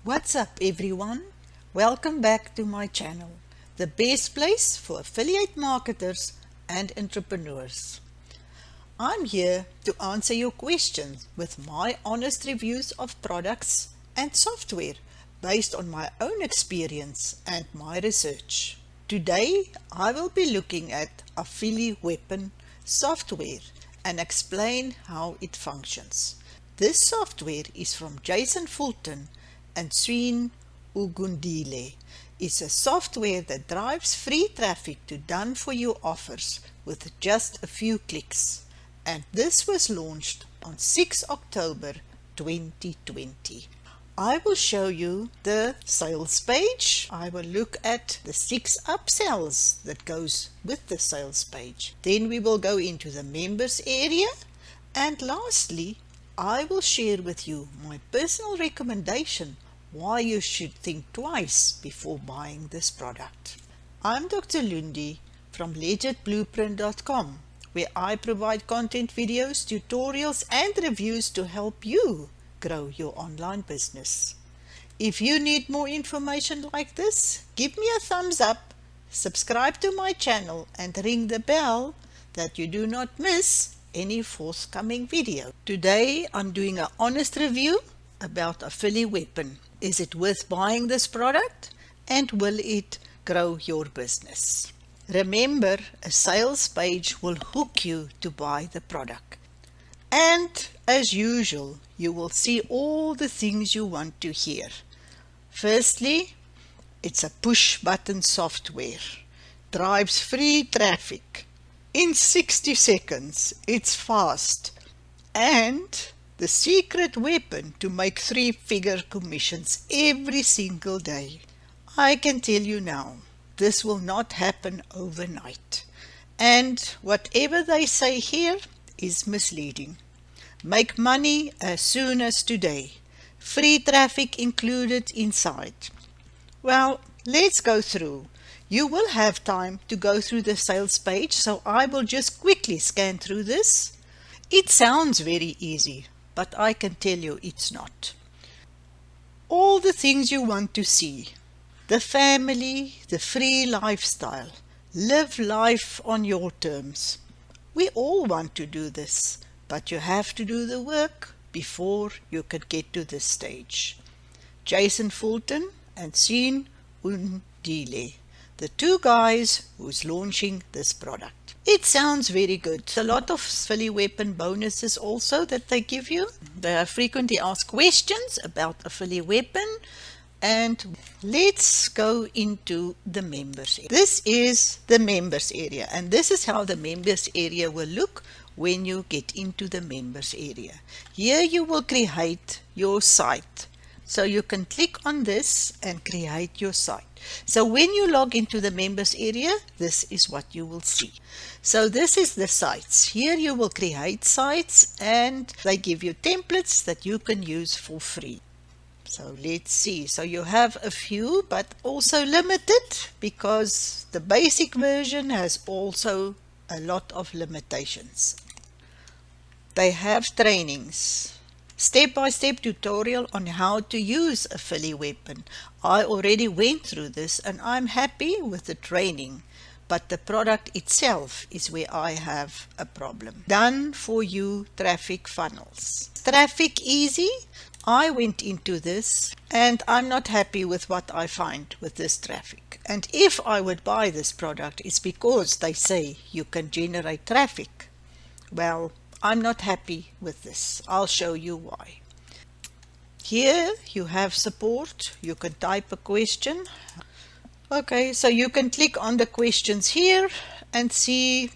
What's up everyone? Welcome back to my channel, the best place for affiliate marketers and entrepreneurs. I'm here to answer your questions with my honest reviews of products and software based on my own experience and my research. Today I will be looking at Affili Weapon software and explain how it functions. This software is from Jason Fulton and Sween Ugundile. It's a software that drives free traffic to done-for-you offers with just a few clicks. And this was launched on 6 October 2020. I will show you the sales page. I will look at the 6 upsells that goes with the sales page. Then we will go into the members area. And lastly, I will share with you my personal recommendation why you should think twice before buying this product. I'm Dr. Loendi from LegitBlueprint.com, where I provide content videos, tutorials and reviews to help you grow your online business. If you need more information like this, give me a thumbs up, subscribe to my channel and ring the bell that you do not miss any forthcoming video. Today I'm doing an honest review about Affili Weapon. Is it worth buying this product and will it grow your business? Remember, a sales page will hook you to buy the product. And as usual, you will see all the things you want to hear. Firstly, it's a push button software. Drives free traffic. In 60 seconds, it's fast. And the secret weapon to make 3-figure commissions every single day. I can tell you now, this will not happen overnight. And whatever they say here is misleading. Make money as soon as today. Free traffic included inside. Well, let's go through. You will have time to go through the sales page, so I will just quickly scan through this. It sounds very easy, but I can tell you it's not. All the things you want to see. The family, the free lifestyle. Live life on your terms. We all want to do this, but you have to do the work before you can get to this stage. Jason Fulton and Sween Ugundile, the two guys who's launching this product. It sounds very good. A lot of Affili Weapon bonuses also that they give you. They are frequently asked questions about Affili Weapon. And let's go into the members area. This is the members area, and this is how the members area will look when you get into the members area. Here you will create your site. So you can click on this and create your site. So when you log into the members area, this is what you will see. So this is the sites. Here you will create sites and they give you templates that you can use for free. So let's see. So you have a few, but also limited because the basic version has also a lot of limitations. They have trainings. Step-by-step tutorial on how to use Affili Weapon. I already went through this and I'm happy with the training, but the product itself is where I have a problem. Done for you traffic funnels. Traffic easy. I went into this and I'm not happy with what I find with this traffic. And if I would buy this product, it's because they say you can generate traffic. Well, I'm not happy with this. I'll show you why. Here you have support. You can type a question. Okay, so you can click on the questions here and see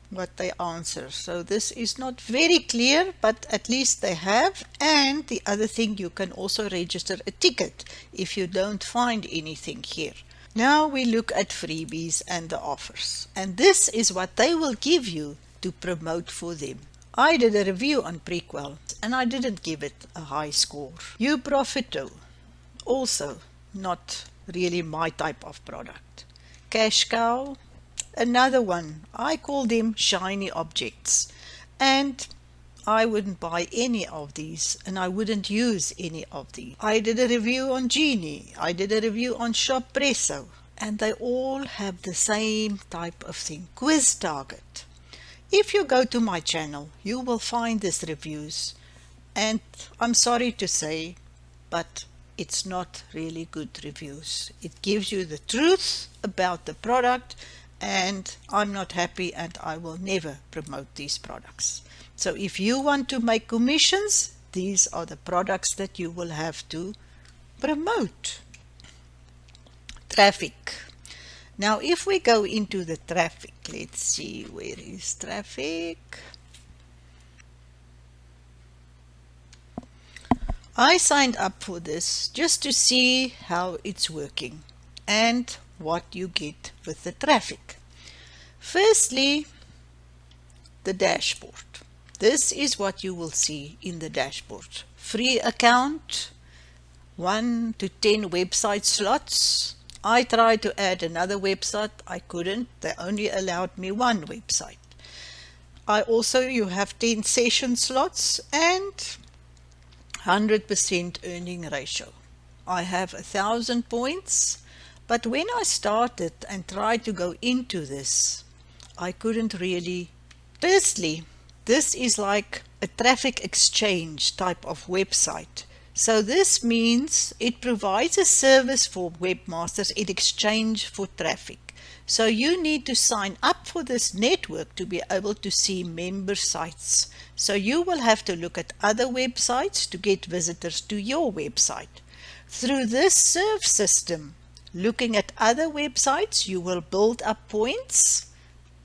what they answer. So this is not very clear, but at least they have. And the other thing, you can also register a ticket if you don't find anything here. Now we look at freebies and the offers. And this is what they will give you to promote for them. I did a review on Prequel and I didn't give it a high score. uProfito, also not really my type of product. Cash Cow, another one. I call them shiny objects. And I wouldn't buy any of these, and I wouldn't use any of these. I did a review on Genie, I did a review on Shoppresso, and they all have the same type of thing. Quiz target. If you go to my channel, you will find these reviews, and I'm sorry to say, but it's not really good reviews. It gives you the truth about the product, and I'm not happy, and I will never promote these products. So if you want to make commissions, these are the products that you will have to promote. Traffic. Now if we go into the traffic, let's see, where is traffic? I signed up for this just to see how it's working and what you get with the traffic. Firstly, the dashboard. This is what you will see in the dashboard. Free account, 1 to 10 website slots. I tried to add another website, I couldn't. They only allowed me 1 website. You have 10 session slots and 100% earning ratio. I have 1,000 points, but when I started and tried to go into this, I couldn't really. Firstly, this is like a traffic exchange type of website. So this means it provides a service for webmasters in exchange for traffic. So you need to sign up for this network to be able to see member sites. So you will have to look at other websites to get visitors to your website. Through this serve system, looking at other websites, you will build up points.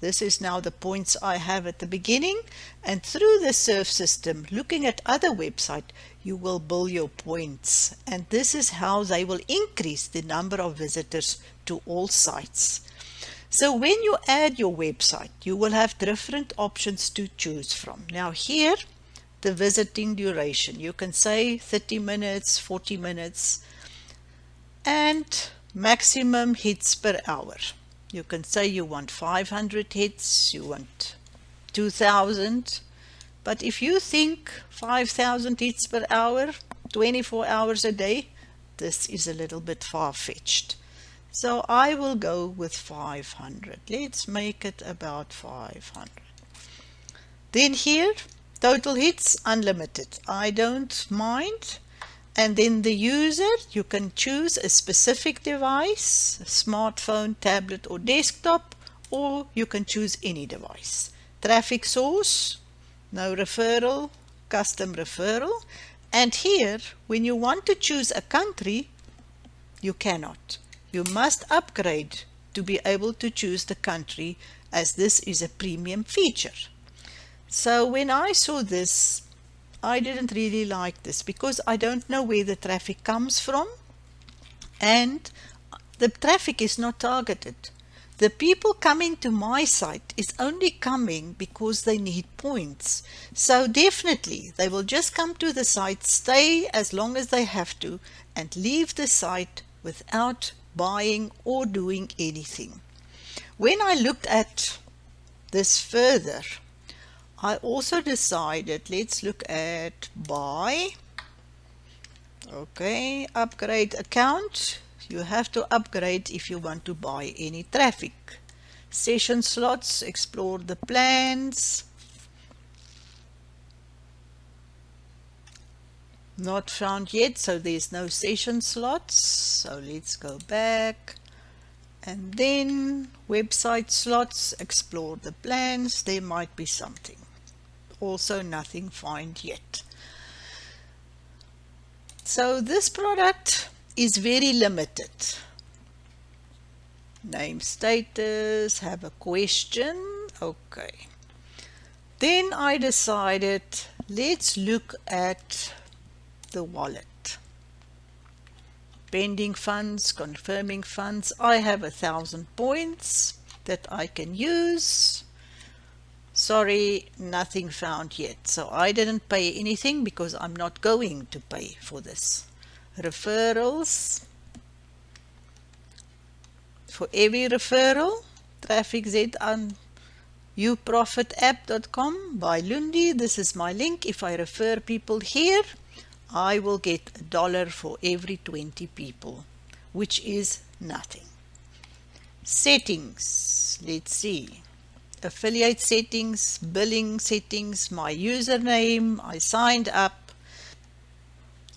This is now the points I have at the beginning, and through the serve system, looking at other websites, you will build your points, and this is how they will increase the number of visitors to all sites. So when you add your website, you will have different options to choose from. Now here, the visiting duration, you can say 30 minutes, 40 minutes, and maximum hits per hour. You can say you want 500 hits, you want 2,000, but if you think 5,000 hits per hour, 24 hours a day, this is a little bit far-fetched. So I will go with 500. Let's make it about 500. Then here, total hits, unlimited. I don't mind. And then the user, you can choose a specific device, a smartphone, tablet or desktop, or you can choose any device. Traffic source, no referral, custom referral. And here, when you want to choose a country, you cannot. You must upgrade to be able to choose the country, as this is a premium feature. So when I saw this, I didn't really like this because I don't know where the traffic comes from, and the traffic is not targeted. The people coming to my site is only coming because they need points. So definitely they will just come to the site, stay as long as they have to, and leave the site without buying or doing anything. When I looked at this further, I also decided, let's look at buy. Okay, upgrade account. You have to upgrade if you want to buy any traffic. Session slots, explore the plans. Not found yet, so there's no session slots. So let's go back. And then website slots, explore the plans. There might be something. Also nothing found yet. So this product is very limited. Name, status, have a question. Okay. Then I decided, let's look at the wallet. Pending funds, confirming funds. I have 1,000 points that I can use. Sorry, nothing found yet. So I didn't pay anything because I'm not going to pay for this. Referrals. For every referral, Traffic Z uprofitapp.com by Loendi. This is my link. If I refer people here, I will get $1 for every 20 people, which is nothing. Settings, let's see. Affiliate settings, billing settings, my username, I signed up.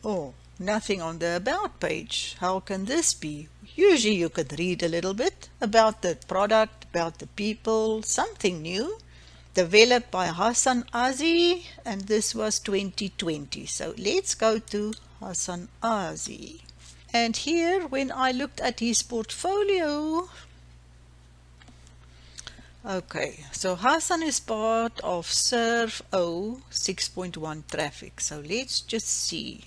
Oh, nothing on the about page. How can this be? Usually you could read a little bit about the product, about the people, something new. Developed by Hassan Azi, and this was 2020. So let's go to Hassan Azi. And here, when I looked at his portfolio, okay, so Hassan is part of ServO 6.1 traffic. So let's just see.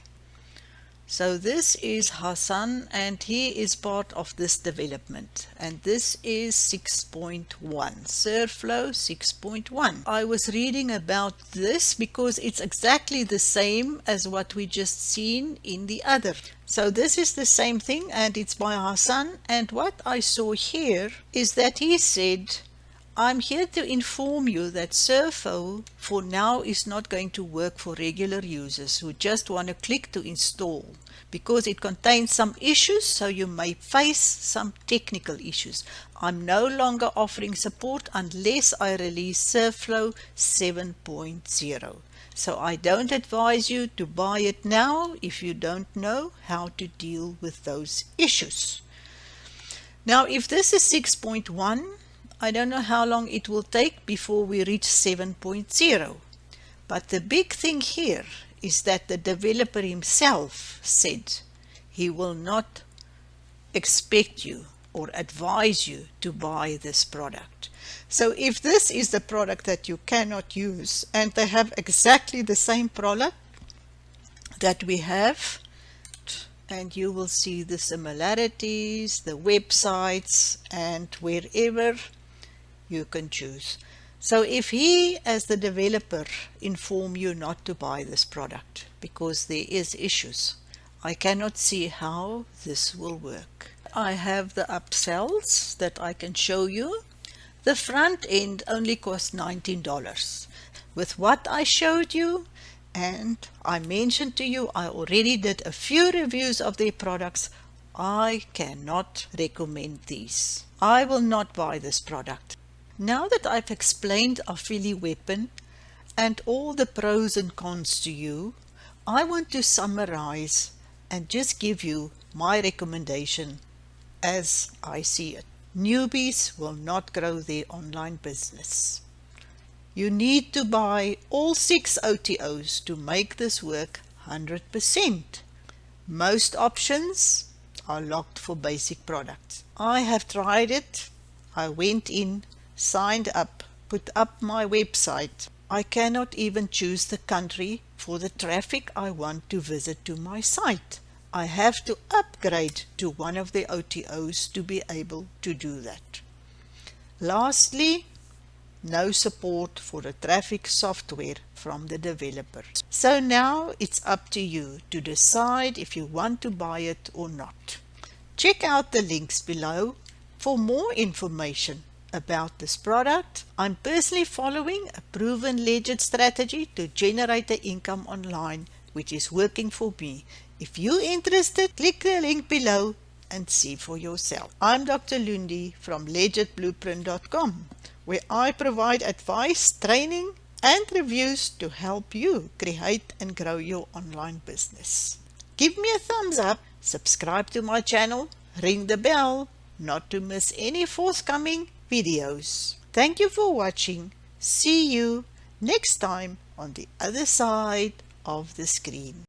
So this is Hassan, and he is part of this development, and this is 6.1, ServFlow 6.1. I was reading about this because it's exactly the same as what we just seen in the other. So this is the same thing, and it's by Hassan, and what I saw here is that he said, I'm here to inform you that ServO for now is not going to work for regular users who just want to click to install, because it contains some issues, so you may face some technical issues. I'm no longer offering support unless I release ServFlow 7.0. So I don't advise you to buy it now if you don't know how to deal with those issues. Now, if this is 6.1, I don't know how long it will take before we reach 7.0. But the big thing here is that the developer himself said he will not expect you or advise you to buy this product. So if this is the product that you cannot use, and they have exactly the same product that we have, and you will see the similarities, the websites, and wherever you can choose. So if he, as the developer, inform you not to buy this product because there is issues, I cannot see how this will work. I have the upsells that I can show you. The front end only costs $19. With what I showed you, and I mentioned to you, I already did a few reviews of their products. I cannot recommend these. I will not buy this product. Now that I've explained Affili Weapon and all the pros and cons to you, I want to summarize and just give you my recommendation as I see it. Newbies will not grow their online business. You need to buy all 6 OTOs to make this work 100%. Most options are locked for basic products. I have tried it. I went in, signed up, put up my website. I cannot even choose the country for the traffic I want to visit to my site. I have to upgrade to one of the OTOs to be able to do that. Lastly, no support for the traffic software from the developer. So now it's up to you to decide if you want to buy it or not. Check out the links below for more information about this product. I'm personally following a proven legit strategy to generate the income online, which is working for me. If you're interested, click the link below and see for yourself. I'm Dr. Loendi from legitblueprint.com, where I provide advice, training, and reviews to help you create and grow your online business. Give me a thumbs up, subscribe to my channel, ring the bell, not to miss any forthcoming videos. Thank you for watching. See you next time on the other side of the screen.